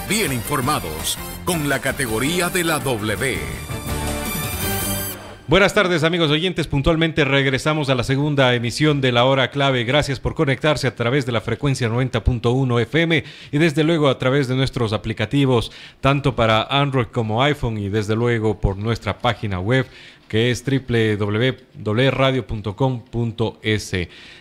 bien informados, con la categoría de la W. Buenas tardes, amigos oyentes. Puntualmente regresamos a la segunda emisión de La Hora Clave. Gracias por conectarse a través de la frecuencia 90.1 FM y desde luego a través de nuestros aplicativos, tanto para Android como iPhone, y desde luego por nuestra página web, que es www.radio.com.es.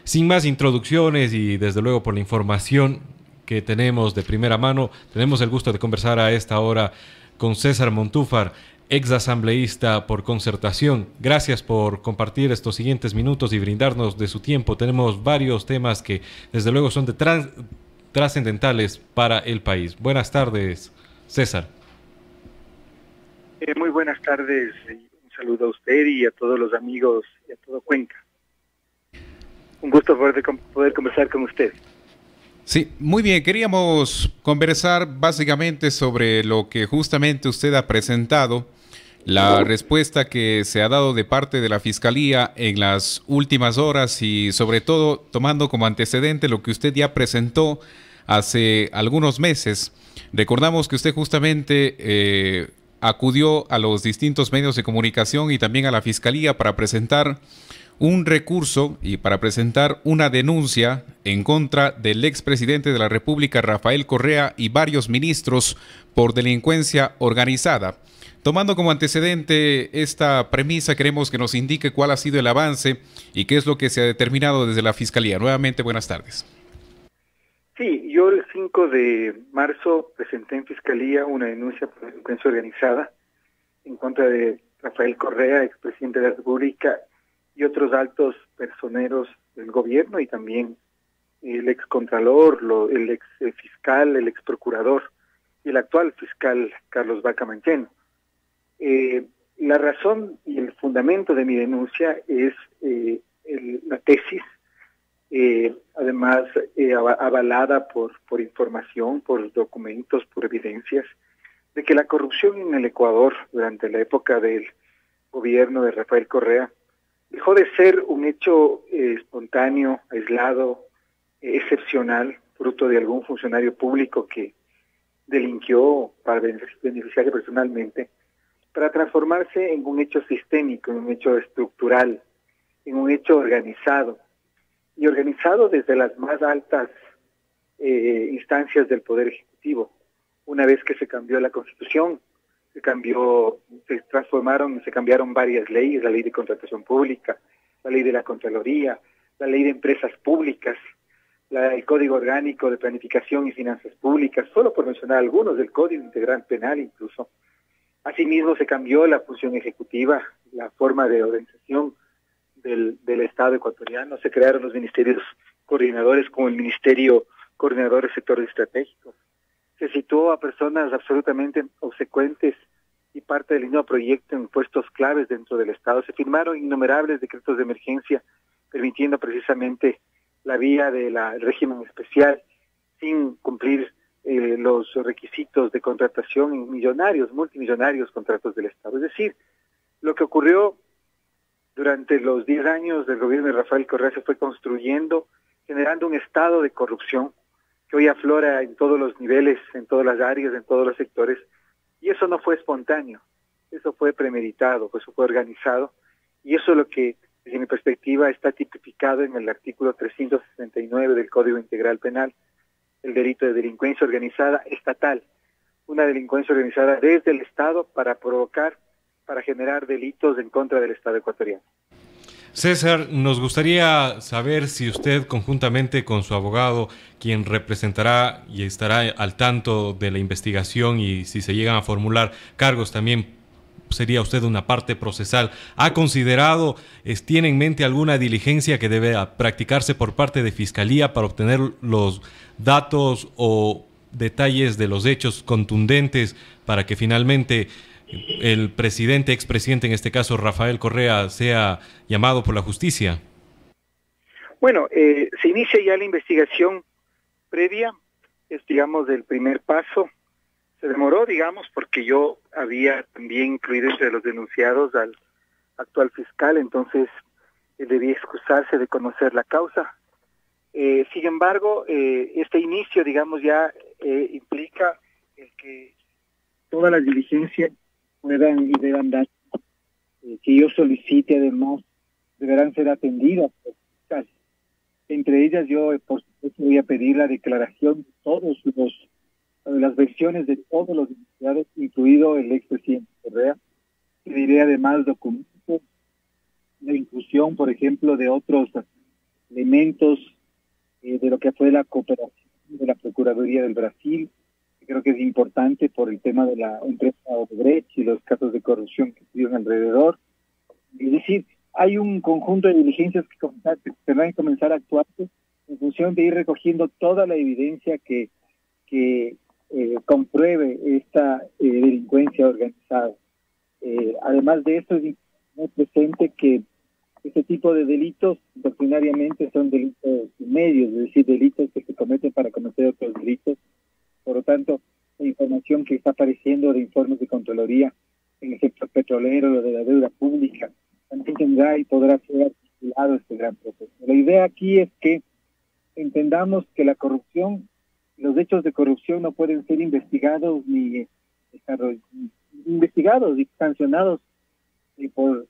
Sin más introducciones y desde luego por la información que tenemos de primera mano, tenemos el gusto de conversar a esta hora con César Montúfar, exasambleísta por Concertación. Gracias por compartir estos siguientes minutos y brindarnos de su tiempo. Tenemos varios temas que desde luego son trascendentales para el país. Buenas tardes, César. Muy buenas tardes. Un saludo a usted y a todos los amigos y a todo Cuenca. Un gusto poder conversar con usted. Sí, muy bien. Queríamos conversar básicamente sobre lo que justamente usted ha presentado, la respuesta que se ha dado de parte de la Fiscalía en las últimas horas y sobre todo tomando como antecedente lo que usted ya presentó hace algunos meses. Recordamos que usted justamente acudió a los distintos medios de comunicación y también a la Fiscalía para presentar un recurso y para presentar una denuncia en contra del expresidente de la República, Rafael Correa, y varios ministros por delincuencia organizada. Tomando como antecedente esta premisa, queremos que nos indique cuál ha sido el avance y qué es lo que se ha determinado desde la Fiscalía. Nuevamente, buenas tardes. Sí, yo el 5 de marzo presenté en Fiscalía una denuncia por delincuencia organizada en contra de Rafael Correa, expresidente de la República, y otros altos personeros del gobierno, y también el excontralor, el ex fiscal, el ex procurador y el actual fiscal Carlos Vaca Mancheno. La razón y el fundamento de mi denuncia es la tesis, además avalada por información, por documentos, por evidencias, de que la corrupción en el Ecuador durante la época del gobierno de Rafael Correa dejó de ser un hecho espontáneo, aislado, excepcional, fruto de algún funcionario público que delinquió para beneficiarse personalmente, para transformarse en un hecho sistémico, en un hecho estructural, en un hecho organizado, y organizado desde las más altas instancias del Poder Ejecutivo. Una vez que se cambió la Constitución, se cambiaron varias leyes, la ley de contratación pública, la ley de la Contraloría, la ley de empresas públicas, el Código Orgánico de Planificación y Finanzas Públicas, solo por mencionar algunos, del Código Integral Penal incluso. Asimismo se cambió la función ejecutiva, la forma de organización del Estado ecuatoriano, se crearon los ministerios coordinadores como el Ministerio Coordinador de Sectores Estratégicos. Se situó a personas absolutamente obsecuentes y parte del mismo proyecto en puestos claves dentro del Estado. Se firmaron innumerables decretos de emergencia permitiendo precisamente la vía del régimen especial sin cumplir los requisitos de contratación en millonarios, multimillonarios contratos del Estado. Es decir, lo que ocurrió durante los 10 años del gobierno de Rafael Correa se fue construyendo, generando un estado de corrupción que hoy aflora en todos los niveles, en todas las áreas, en todos los sectores, y eso no fue espontáneo, eso fue premeditado, eso fue organizado, y eso es lo que, desde mi perspectiva, está tipificado en el artículo 369 del Código Integral Penal, el delito de delincuencia organizada estatal, una delincuencia organizada desde el Estado para provocar, para generar delitos en contra del Estado ecuatoriano. César, nos gustaría saber si usted, conjuntamente con su abogado, quien representará y estará al tanto de la investigación, y si se llegan a formular cargos también sería usted una parte procesal, ¿ha considerado, tiene en mente alguna diligencia que debe practicarse por parte de Fiscalía para obtener los datos o detalles de los hechos contundentes para que finalmente el expresidente en este caso Rafael Correa, sea llamado por la justicia? Bueno, se inicia ya la investigación previa, es digamos el primer paso. Se demoró, digamos, porque yo había también incluido entre los denunciados al actual fiscal, entonces debía excusarse de conocer la causa. Sin embargo, este inicio, digamos, ya implica el todas las diligencias puedan y deban dar, que yo solicite además, deberán ser atendidas por fiscales. Entre ellas yo, por supuesto, voy a pedir la declaración de todos las versiones de todos los investigados, incluido el expresidente Correa. Pediré además documentos de inclusión, por ejemplo, de otros elementos de lo que fue la cooperación de la Procuraduría del Brasil, que creo que es importante por el tema de la empresa Odebrecht y los casos de corrupción que estuvieron alrededor. Es decir, hay un conjunto de diligencias que tendrán que comenzar a actuar en función de ir recogiendo toda la evidencia que compruebe esta delincuencia organizada. Además de esto, es muy presente que este tipo de delitos ordinariamente son delitos medios, es decir, delitos que se cometen para cometer otros delitos. Por lo tanto, la información que está apareciendo de informes de Contraloría en el sector petrolero, lo de la deuda pública, también tendrá y podrá ser articulado este gran proceso. La idea aquí es que entendamos que la corrupción, los hechos de corrupción no pueden ser investigados ni sancionados por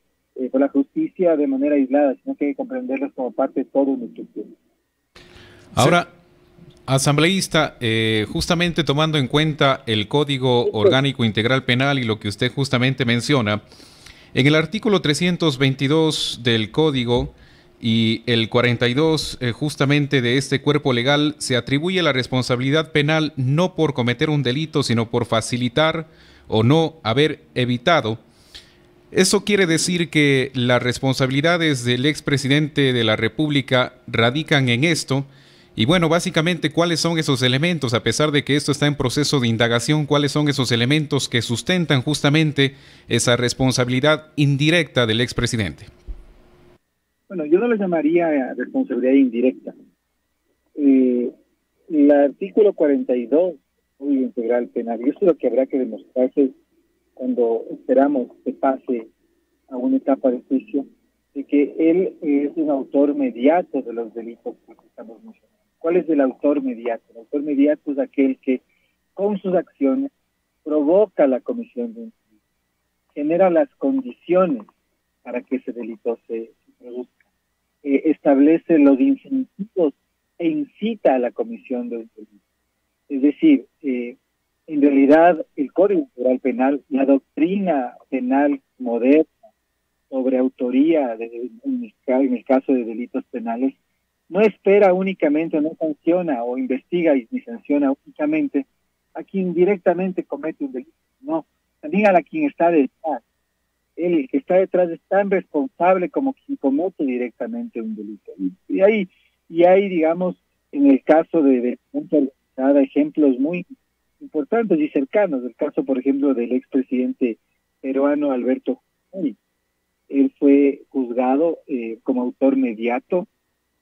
la justicia de manera aislada, sino que hay que comprenderlos como parte de todo un estructura. Ahora, asambleísta, justamente tomando en cuenta el Código Orgánico Integral Penal y lo que usted justamente menciona, en el artículo 322 del Código y el 42 justamente de este cuerpo legal se atribuye la responsabilidad penal no por cometer un delito, sino por facilitar o no haber evitado. Eso quiere decir que las responsabilidades del expresidente de la República radican en esto. Y bueno, básicamente, ¿cuáles son esos elementos? A pesar de que esto está en proceso de indagación, ¿cuáles son esos elementos que sustentan justamente esa responsabilidad indirecta del expresidente? Bueno, yo no le llamaría responsabilidad indirecta. El artículo 42 Código Integral Penal, y eso es lo que habrá que demostrarse cuando esperamos que pase a una etapa de juicio, de que él es un autor mediato de los delitos que estamos mencionando. ¿Cuál es el autor mediato? El autor mediato es aquel que con sus acciones provoca la comisión de un delito, genera las condiciones para que ese delito se produzca, establece los incentivos e incita a la comisión de un delito. Es decir, en realidad el Código Integral Penal, la doctrina penal moderna sobre autoría en el caso de delitos penales, no espera únicamente, no sanciona o investiga y ni sanciona únicamente a quien directamente comete un delito, no, también a quien está detrás. El que está detrás es tan responsable como quien comete directamente un delito. Y hay, digamos, en el caso de delincuencia organizada, ejemplos muy importantes y cercanos. El caso, por ejemplo, del expresidente peruano Alberto Fujimori. Él fue juzgado como autor mediato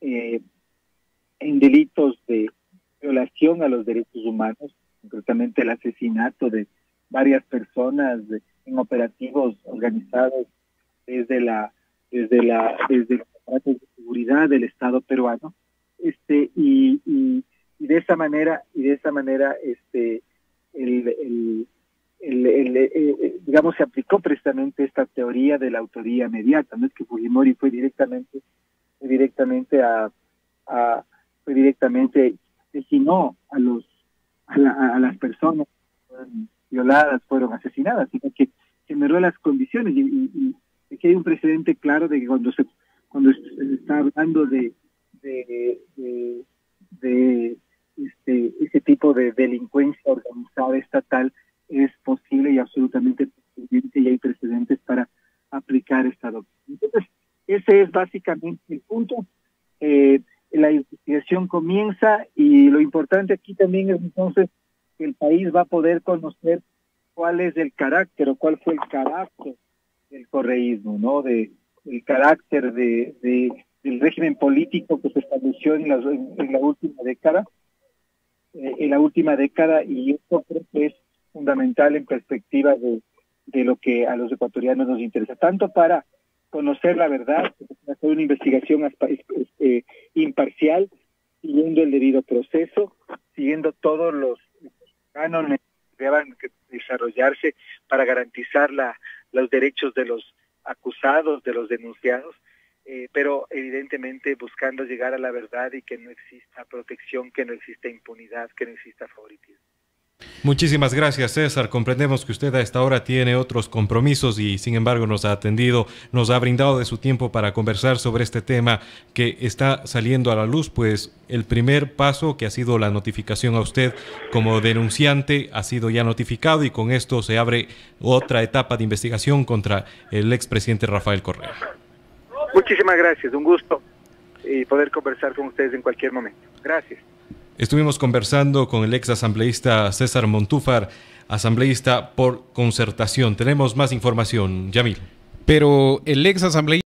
en delitos de violación a los derechos humanos, concretamente el asesinato de varias personas en operativos organizados desde los aparatos de seguridad del Estado peruano, y de esa manera digamos, se aplicó precisamente esta teoría de la autoría mediata. No es que Fujimori fue directamente designó a las personas que fueron violadas, fueron asesinadas, sino que generó las condiciones y aquí hay un precedente claro de que cuando se está hablando de ese tipo de delincuencia organizada estatal, es posible y absolutamente posible, y hay precedentes para aplicar esta doctrina. Entonces, ese es básicamente el punto. La investigación comienza y lo importante aquí también es entonces que el país va a poder conocer cuál es el carácter o cuál fue el carácter del correísmo, ¿no? El carácter del régimen político que se estableció en la última década. Y esto creo que es fundamental en perspectiva de lo que a los ecuatorianos nos interesa, tanto para conocer la verdad, hacer una investigación imparcial, siguiendo el debido proceso, siguiendo todos los cánones deban desarrollarse para garantizar los derechos de los acusados, de los denunciados, pero evidentemente buscando llegar a la verdad y que no exista protección, que no exista impunidad, que no exista favoritismo. Muchísimas gracias, César. Comprendemos que usted a esta hora tiene otros compromisos y sin embargo nos ha atendido, nos ha brindado de su tiempo para conversar sobre este tema que está saliendo a la luz, pues el primer paso, que ha sido la notificación a usted como denunciante, ha sido ya notificado y con esto se abre otra etapa de investigación contra el expresidente Rafael Correa. Muchísimas gracias, un gusto poder conversar con ustedes en cualquier momento. Gracias. Estuvimos conversando con el ex asambleísta César Montúfar, asambleísta por concertación. Tenemos más información, Yamil. Pero el ex asambleísta